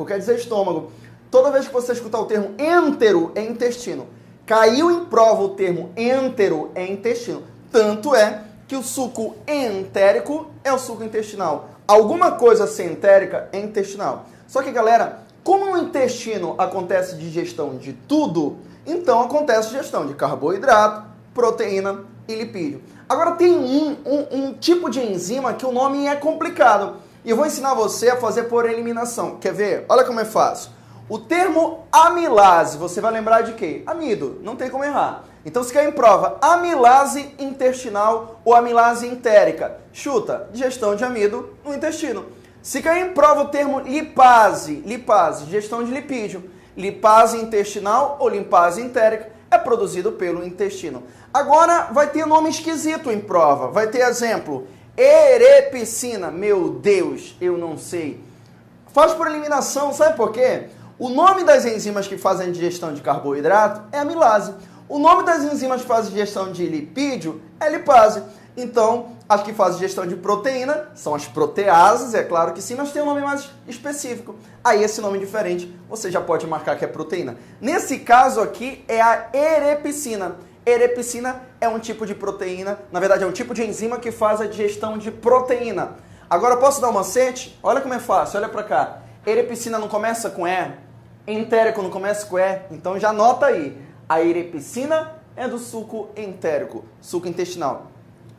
quer dizer estômago. Toda vez que você escutar o termo êntero, é intestino. Caiu em prova o termo êntero, é intestino. Tanto é que o suco entérico é o suco intestinal. Alguma coisa sem entérica é intestinal. Só que, galera, como no intestino acontece digestão de tudo, então acontece digestão de carboidrato, proteína e lipídio. Agora tem um tipo de enzima que o nome é complicado. E eu vou ensinar você a fazer por eliminação. Quer ver? Olha como é fácil. O termo amilase, você vai lembrar de quê? Amido, não tem como errar. Então se cair em prova, amilase intestinal ou amilase entérica. Chuta, digestão de amido no intestino. Se cair em prova o termo lipase, digestão de lipídio. Lipase intestinal ou lipase entérica é produzido pelo intestino. Agora vai ter nome esquisito em prova. Vai ter exemplo, erepicina. Meu Deus, eu não sei. Faz por eliminação, sabe por quê? O nome das enzimas que fazem digestão de carboidrato é amilase. O nome das enzimas que fazem digestão de lipídio é lipase. Então, As que fazem digestão de proteína são as proteases, é claro que sim, mas tem um nome mais específico. Aí esse nome diferente, você já pode marcar que é proteína. Nesse caso aqui é a erepicina. Erepicina é um tipo de proteína, na verdade é um tipo de enzima que faz a digestão de proteína. Agora eu posso dar um macete? Olha como é fácil, olha pra cá. Erepicina não começa com E, entérico não começa com E, então já anota aí. A erepicina é do suco entérico, suco intestinal.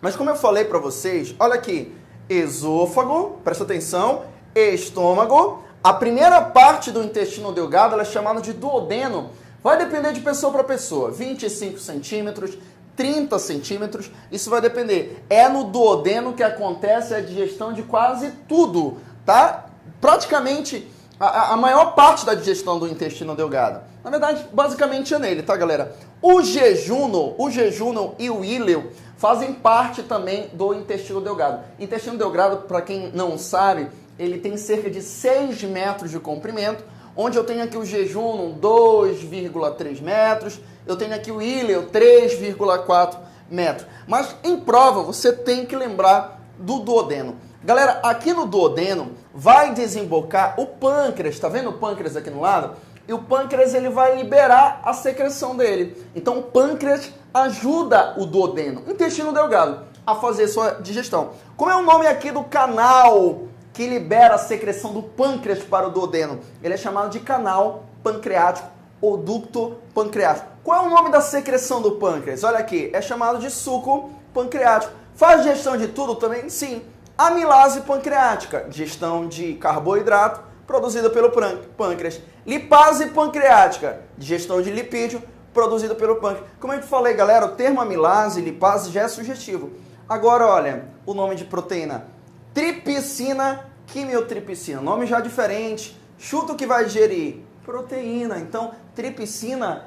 Mas como eu falei para vocês, olha aqui, esôfago, presta atenção, estômago, a primeira parte do intestino delgado ela é chamada de duodeno, vai depender de pessoa para pessoa, 25 centímetros, 30 centímetros, isso vai depender. É no duodeno que acontece a digestão de quase tudo, tá? Praticamente a maior parte da digestão do intestino delgado. Na verdade, basicamente é nele, tá, galera? O jejuno e o íleo fazem parte também do intestino delgado. Intestino delgado, para quem não sabe, ele tem cerca de 6 metros de comprimento, onde eu tenho aqui o jejuno 2,3 metros, eu tenho aqui o íleo 3,4 metros. Mas em prova você tem que lembrar do duodeno. Galera, aqui no duodeno vai desembocar o pâncreas, tá vendo o pâncreas aqui no lado? E o pâncreas ele vai liberar a secreção dele. Então o pâncreas ajuda o duodeno, intestino delgado, a fazer sua digestão. Como é o nome aqui do canal que libera a secreção do pâncreas para o duodeno? Ele é chamado de canal pancreático ou ducto pancreático. Qual é o nome da secreção do pâncreas? Olha aqui, é chamado de suco pancreático. Faz digestão de tudo também? Sim. Amilase pancreática, digestão de carboidrato produzida pelo pâncreas. Lipase pancreática, digestão de lipídio produzida pelo pâncreas. Como eu te falei, galera, o termo amilase, lipase já é sugestivo. Agora, olha, o nome de proteína. Tripsina, quimiotripsina. Nome já diferente. Chuta o que vai digerir. Proteína. Então, tripsina,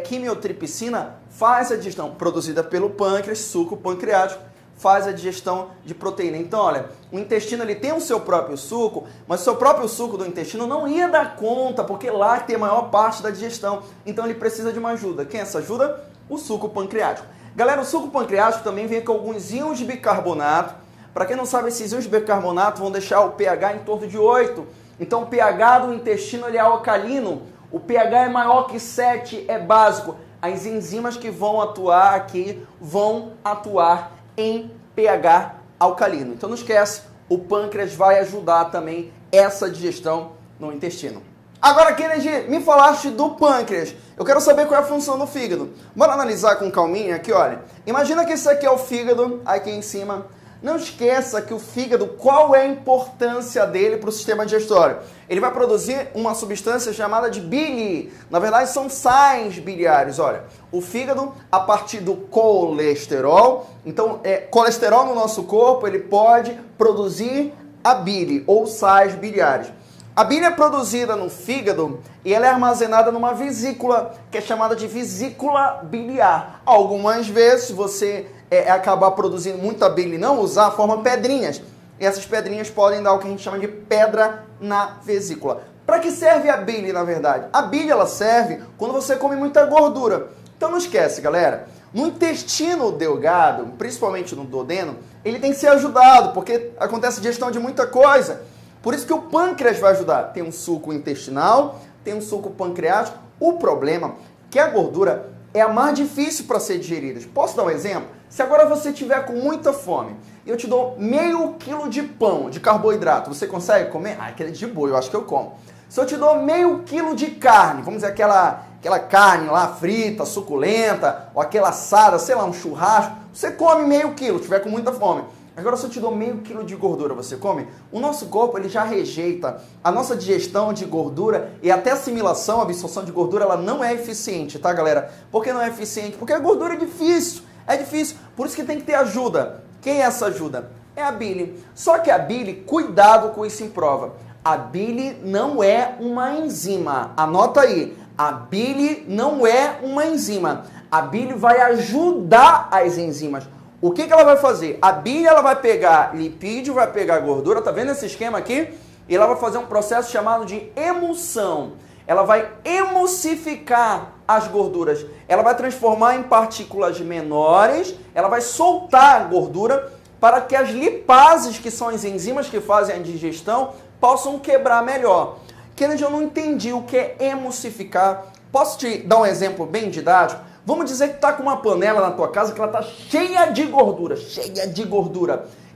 quimiotripsina, faz a digestão produzida pelo pâncreas, suco pancreático, faz a digestão de proteína. Então, olha, o intestino ele tem o seu próprio suco, mas o seu próprio suco do intestino não ia dar conta, porque lá tem a maior parte da digestão. Então, ele precisa de uma ajuda. Quem é essa ajuda? O suco pancreático. Galera, o suco pancreático também vem com alguns íons de bicarbonato. Para quem não sabe, esses íons de bicarbonato vão deixar o pH em torno de 8. Então, o pH do intestino ele é alcalino. O pH é maior que 7, é básico. As enzimas que vão atuar aqui vão atuar em pH alcalino. Então não esquece, o pâncreas vai ajudar também essa digestão no intestino. Agora, Kennedy, me falaste do pâncreas. Eu quero saber qual é a função do fígado. Bora analisar com calminha aqui, olha. Imagina que esse aqui é o fígado, aqui em cima. Não esqueça que o fígado, qual é a importância dele para o sistema digestório? Ele vai produzir uma substância chamada de bile. Na verdade, são sais biliares. Olha, o fígado, a partir do colesterol, então, colesterol no nosso corpo, ele pode produzir a bile, ou sais biliares. A bile é produzida no fígado e ela é armazenada numa vesícula, que é chamada de vesícula biliar. Algumas vezes, se você acabar produzindo muita bile e não usar, forma pedrinhas. E essas pedrinhas podem dar o que a gente chama de pedra na vesícula. Para que serve a bile, na verdade? A bile, ela serve quando você come muita gordura. Então não esquece, galera. No intestino delgado, principalmente no duodeno, ele tem que ser ajudado, porque acontece digestão de muita coisa. Por isso que o pâncreas vai ajudar. Tem um suco intestinal, tem um suco pancreático. O problema é que a gordura é a mais difícil para ser digerida. Posso dar um exemplo? Se agora você tiver com muita fome e eu te dou meio quilo de pão, de carboidrato, você consegue comer? Ah, aquele de boi, eu acho que eu como. Se eu te dou meio quilo de carne, vamos dizer aquela carne lá frita, suculenta, ou aquela assada, sei lá, um churrasco, você come meio quilo, se tiver com muita fome. Agora, se eu te dou meio quilo de gordura, você come? O nosso corpo, ele já rejeita. A nossa digestão de gordura e até assimilação, a absorção de gordura, ela não é eficiente, tá, galera? Por que não é eficiente? Porque a gordura é difícil. É difícil. Por isso que tem que ter ajuda. Quem é essa ajuda? É a bile. Só que a bile, cuidado com isso em prova. A bile não é uma enzima. Anota aí. A bile não é uma enzima. A bile vai ajudar as enzimas. O que ela vai fazer? A bile ela vai pegar lipídio, vai pegar gordura, tá vendo esse esquema aqui? E ela vai fazer um processo chamado de emulsão. Ela vai emulsificar as gorduras. Ela vai transformar em partículas menores, ela vai soltar a gordura para que as lipases, que são as enzimas que fazem a digestão, possam quebrar melhor. Kennedy, eu não entendi o que é emulsificar. Posso te dar um exemplo bem didático? Vamos dizer que está com uma panela na tua casa que ela está cheia de gordura,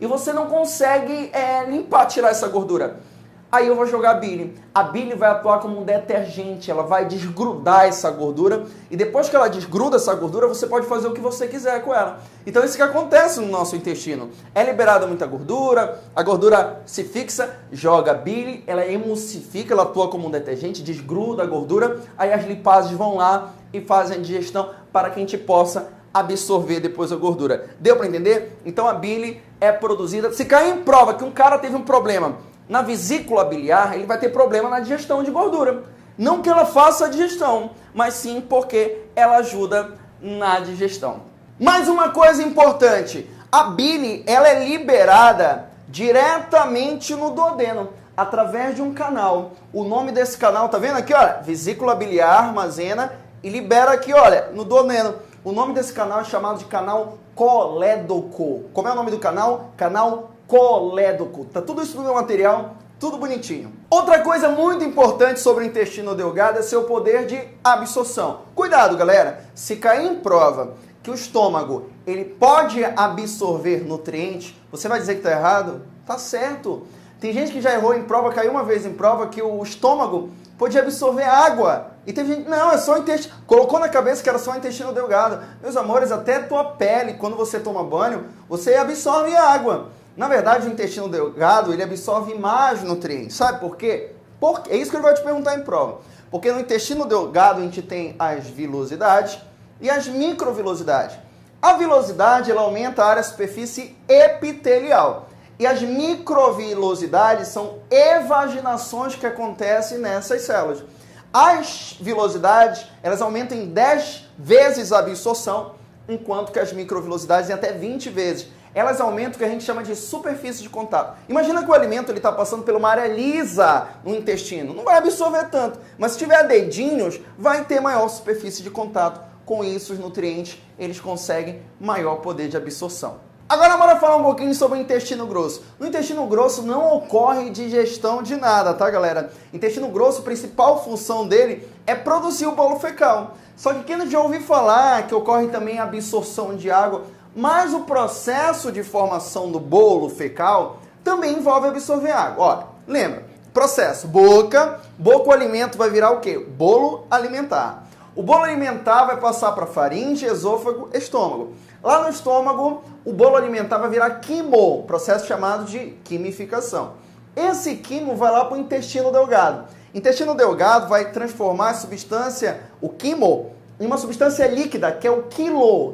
e você não consegue limpar, tirar essa gordura. Aí eu vou jogar a bile. A bile vai atuar como um detergente, ela vai desgrudar essa gordura, e depois que ela desgruda essa gordura, você pode fazer o que você quiser com ela. Então isso que acontece no nosso intestino. É liberada muita gordura, a gordura se fixa, joga a bile, ela emulsifica, ela atua como um detergente, desgruda a gordura, aí as lipases vão lá e fazem a digestão para que a gente possa absorver depois a gordura. Deu para entender? Então a bile é produzida. Se cair em prova que um cara teve um problema na vesícula biliar, ele vai ter problema na digestão de gordura. Não que ela faça a digestão, mas sim porque ela ajuda na digestão. Mais uma coisa importante, a bile ela é liberada diretamente no duodeno, através de um canal. O nome desse canal, tá vendo aqui, olha? Vesícula biliar armazena e libera aqui, olha, no duodeno. O nome desse canal é chamado de canal colédoco. Como é o nome do canal? Canal colédoco. Tá tudo isso no meu material, tudo bonitinho. Outra coisa muito importante sobre o intestino delgado é seu poder de absorção. Cuidado, galera, se cair em prova que o estômago ele pode absorver nutrientes, você vai dizer que tá errado? Tá certo. Tem gente que já errou em prova, caiu uma vez em prova que o estômago podia absorver água. E teve gente, não, é só o intestino. Colocou na cabeça que era só o intestino delgado. Meus amores, até a tua pele, quando você toma banho, você absorve água. Na verdade, o intestino delgado, ele absorve mais nutrientes. Sabe por quê? É isso que ele vai te perguntar em prova. Porque no intestino delgado a gente tem as vilosidades e as microvilosidades. A vilosidade, ela aumenta a área superfície epitelial. E as microvilosidades são evaginações que acontecem nessas células. As vilosidades, elas aumentam em 10 vezes a absorção, enquanto que as microvilosidades em até 20 vezes. Elas aumentam o que a gente chama de superfície de contato. Imagina que o alimento está passando por uma área lisa no intestino. Não vai absorver tanto, mas se tiver dedinhos, vai ter maior superfície de contato. Com isso, os nutrientes, eles conseguem maior poder de absorção. Agora bora falar um pouquinho sobre o intestino grosso. No intestino grosso não ocorre digestão de nada, tá, galera? Intestino grosso, a principal função dele é produzir o bolo fecal. Só que quem já ouviu falar que ocorre também a absorção de água, mas o processo de formação do bolo fecal também envolve absorver água. Olha, lembra? Processo, boca, o alimento vai virar o quê? Bolo alimentar. O bolo alimentar vai passar para faringe, esôfago, estômago. Lá no estômago, o bolo alimentar vai virar quimo, processo chamado de quimificação. Esse quimo vai lá para o intestino delgado. Intestino delgado vai transformar a substância, o quimo, em uma substância líquida, que é o quilo,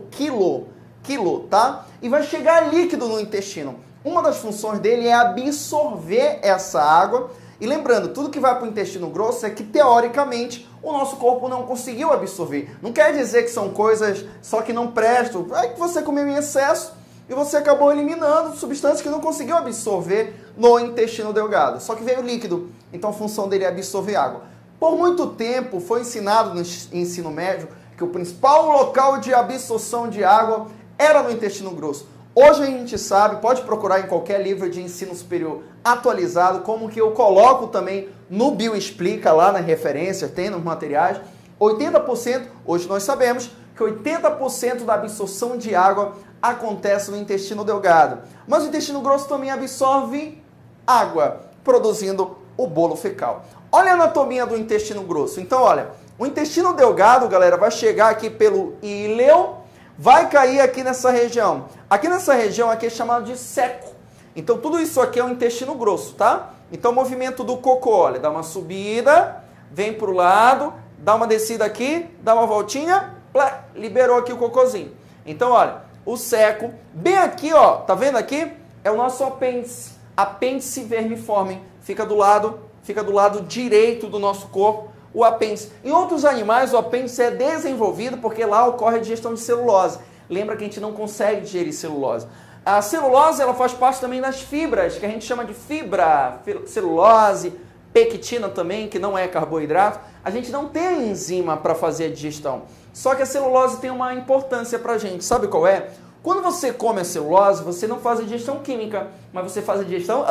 tá? E vai chegar líquido no intestino. Uma das funções dele é absorver essa água. E lembrando, tudo que vai para o intestino grosso é que, teoricamente, o nosso corpo não conseguiu absorver. Não quer dizer que são coisas só que não prestam. É que você comeu em excesso e você acabou eliminando substâncias que não conseguiu absorver no intestino delgado. Só que veio líquido, então a função dele é absorver água. Por muito tempo foi ensinado no ensino médio que o principal local de absorção de água era no intestino grosso. Hoje a gente sabe, pode procurar em qualquer livro de ensino superior atualizado, como que eu coloco também no Bioexplica, lá nas referências, tem nos materiais, 80%, hoje nós sabemos que 80% da absorção de água acontece no intestino delgado. Mas o intestino grosso também absorve água, produzindo o bolo fecal. Olha a anatomia do intestino grosso. Então, olha, o intestino delgado, galera, vai chegar aqui pelo íleo, vai cair aqui nessa região. Aqui nessa região aqui é chamado de seco. Então tudo isso aqui é o intestino grosso, tá? Então o movimento do cocô, olha, dá uma subida, vem pro lado, dá uma descida aqui, dá uma voltinha, plá, liberou aqui o cocôzinho. Então, olha, o seco, bem aqui, ó, tá vendo aqui? É o nosso apêndice, apêndice vermiforme, fica do lado direito do nosso corpo. O apêndice. Em outros animais, o apêndice é desenvolvido porque lá ocorre a digestão de celulose. Lembra que a gente não consegue digerir celulose. A celulose, ela faz parte também das fibras, que a gente chama de fibra, celulose, pectina também, que não é carboidrato. A gente não tem enzima para fazer a digestão. Só que a celulose tem uma importância para a gente. Sabe qual é? Quando você come a celulose, você não faz a digestão química, mas você faz a digestão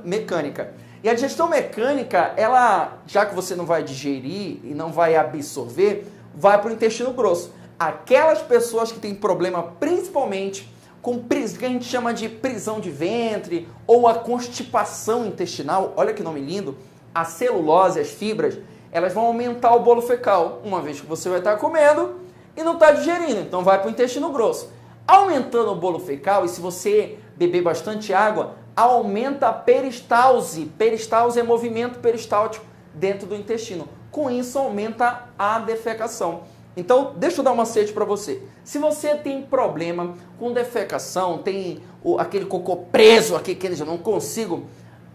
mecânica. E a digestão mecânica, ela, já que você não vai digerir e não vai absorver, vai para o intestino grosso. Aquelas pessoas que têm problema principalmente com o que a gente chama de prisão de ventre ou a constipação intestinal, olha que nome lindo, a celulose, as fibras, elas vão aumentar o bolo fecal, uma vez que você vai estar comendo e não está digerindo, então vai para o intestino grosso. Aumentando o bolo fecal, e se você beber bastante água, aumenta a peristalse. Peristalse é movimento peristáltico dentro do intestino. Com isso, aumenta a defecação. Então, deixa eu dar um macete para você. Se você tem problema com defecação, tem aquele cocô preso aqui, que eu não consigo,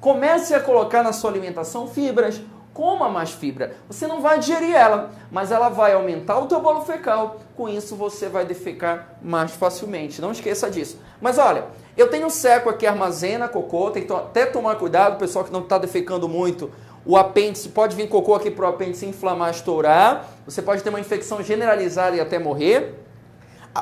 comece a colocar na sua alimentação fibras. Coma mais fibra. Você não vai digerir ela, mas ela vai aumentar o teu bolo fecal. Com isso, você vai defecar mais facilmente. Não esqueça disso. Mas olha, eu tenho um seco aqui, armazena cocô. Tem que até tomar cuidado, pessoal que não está defecando muito. O apêndice, pode vir cocô aqui para o apêndice inflamar, estourar. Você pode ter uma infecção generalizada e até morrer.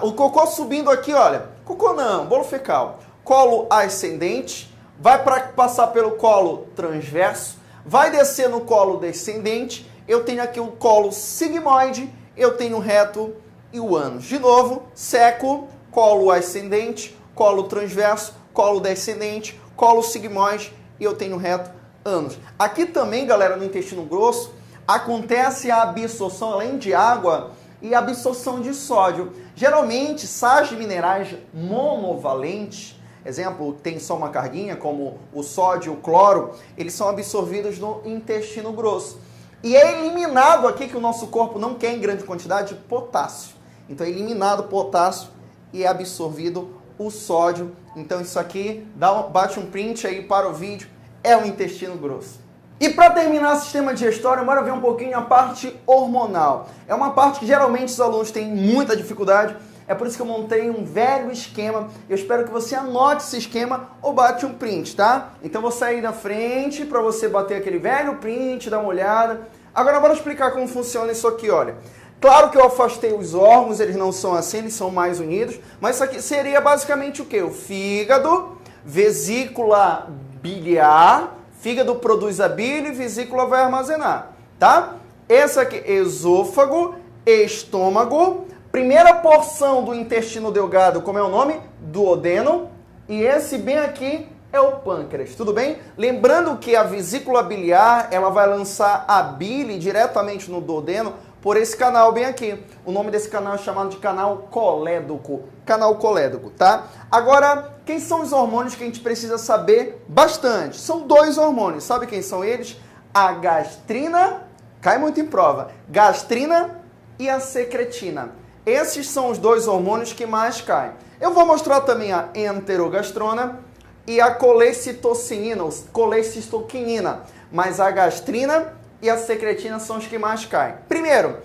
O cocô subindo aqui, olha. Cocô não, bolo fecal. Colo ascendente. Vai passar pelo colo transverso. Vai descer no colo descendente, eu tenho aqui o colo sigmoide, eu tenho o reto e o ânus. De novo, seco, colo ascendente, colo transverso, colo descendente, colo sigmoide e eu tenho reto, ânus. Aqui também, galera, no intestino grosso, acontece a absorção, além de água, e a absorção de sódio. Geralmente, sais minerais monovalentes, exemplo, tem só uma carguinha, como o sódio e o cloro, eles são absorvidos no intestino grosso. E é eliminado aqui, que o nosso corpo não quer em grande quantidade, potássio. Então é eliminado o potássio e é absorvido o sódio. Então isso aqui, bate um print aí para o vídeo, é o intestino grosso. E para terminar o sistema digestório, bora ver um pouquinho a parte hormonal. É uma parte que geralmente os alunos têm muita dificuldade. É por isso que eu montei um velho esquema. Eu espero que você anote esse esquema ou bate um print, tá? Então vou sair na frente para você bater aquele velho print, dar uma olhada. Agora bora explicar como funciona isso aqui, olha. Claro que eu afastei os órgãos, eles não são assim, eles são mais unidos. Mas isso aqui seria basicamente o quê? O fígado, vesícula biliar, fígado produz a bile, vesícula vai armazenar, tá? Esse aqui, esôfago, estômago. Primeira porção do intestino delgado, como é o nome? Duodeno. E esse bem aqui é o pâncreas, tudo bem? Lembrando que a vesícula biliar, ela vai lançar a bile diretamente no duodeno por esse canal bem aqui. O nome desse canal é chamado de canal colédoco. Canal colédoco, tá? Agora, quem são os hormônios que a gente precisa saber bastante? São dois hormônios. Sabe quem são eles? A gastrina, cai muito em prova, gastrina e a secretina. Esses são os dois hormônios que mais caem. Eu vou mostrar também a enterogastrona e a colecitocinina, colecistoquinina. Mas a gastrina e a secretina são os que mais caem. Primeiro,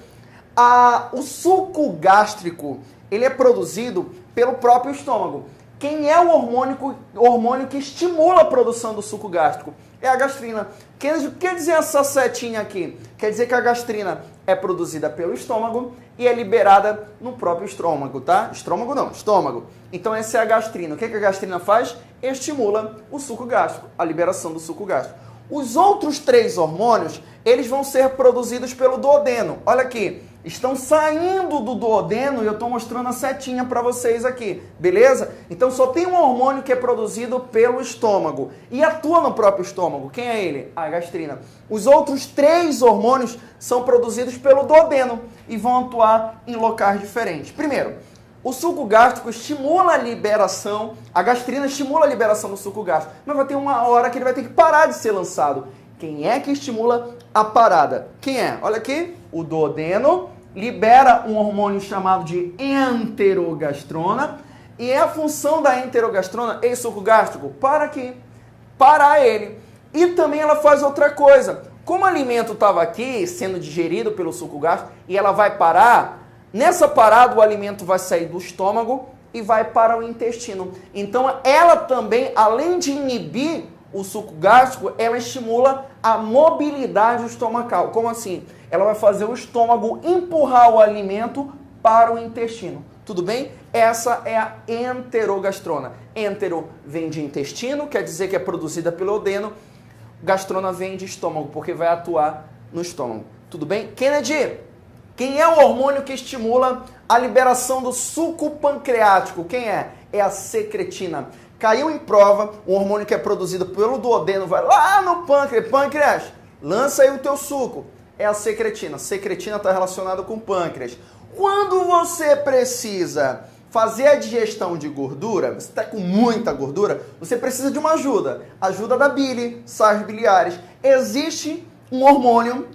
o suco gástrico, ele é produzido pelo próprio estômago. Quem é o hormônio que estimula a produção do suco gástrico? É a gastrina. Quer dizer essa setinha aqui? Quer dizer que a gastrina é produzida pelo estômago e é liberada no próprio estômago, tá? Estômago não, estômago. Então essa é a gastrina. O que a gastrina faz? Estimula o suco gástrico, a liberação do suco gástrico. Os outros três hormônios, eles vão ser produzidos pelo duodeno. Olha aqui, estão saindo do duodeno e eu estou mostrando a setinha para vocês aqui, beleza? Então só tem um hormônio que é produzido pelo estômago e atua no próprio estômago. Quem é ele? A gastrina. Os outros três hormônios são produzidos pelo duodeno e vão atuar em locais diferentes. Primeiro, o suco gástrico estimula a liberação, a gastrina estimula a liberação do suco gástrico, mas vai ter uma hora que ele vai ter que parar de ser lançado. Quem é que estimula a parada? Quem é? Olha aqui, o duodeno libera um hormônio chamado de enterogastrona e é a função da enterogastrona, esse suco gástrico, para aqui, parar ele. E também ela faz outra coisa. Como o alimento estava aqui sendo digerido pelo suco gástrico e ela vai parar, nessa parada o alimento vai sair do estômago e vai para o intestino. Então ela também, além de inibir o suco gástrico, ela estimula a mobilidade estomacal. Como assim? Ela vai fazer o estômago empurrar o alimento para o intestino. Tudo bem? Essa é a enterogastrona. Entero vem de intestino, quer dizer que é produzida pelo duodeno. Gastrona vem de estômago, porque vai atuar no estômago. Tudo bem? Kennedy, quem é o hormônio que estimula a liberação do suco pancreático? Quem é? É a secretina. Caiu em prova, um hormônio que é produzido pelo duodeno, vai lá no pâncreas. Pâncreas, lança aí o teu suco. É a secretina. Secretina está relacionada com o pâncreas. Quando você precisa fazer a digestão de gordura, você está com muita gordura, você precisa de uma ajuda. Ajuda da bile, sais biliares. Existe um hormônio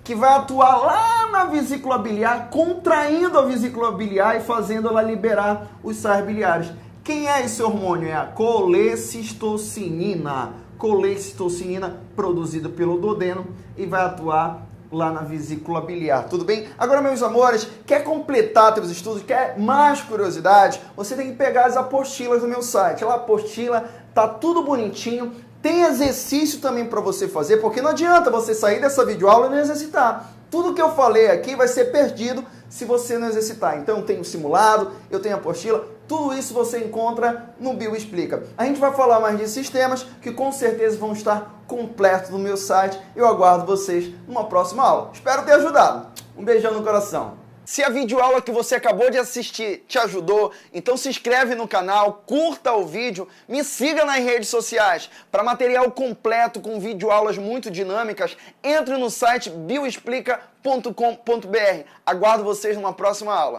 que vai atuar lá na vesícula biliar, contraindo a vesícula biliar e fazendo ela liberar os sais biliares. Quem é esse hormônio? É a colecistocinina. Colecistocinina produzida pelo duodeno e vai atuar lá na vesícula biliar, tudo bem? Agora, meus amores, quer completar teus estudos, quer mais curiosidade? Você tem que pegar as apostilas do meu site. Lá a apostila tá tudo bonitinho, tem exercício também para você fazer, porque não adianta você sair dessa videoaula e não exercitar. Tudo que eu falei aqui vai ser perdido se você não exercitar. Então, eu tenho simulado, eu tenho apostila, tudo isso você encontra no Bioexplica. A gente vai falar mais de sistemas que com certeza vão estar completos no meu site. Eu aguardo vocês numa próxima aula. Espero ter ajudado. Um beijão no coração. Se a videoaula que você acabou de assistir te ajudou, então se inscreve no canal, curta o vídeo, me siga nas redes sociais. Para material completo com videoaulas muito dinâmicas, entre no site bioexplica.com.br. Aguardo vocês numa próxima aula.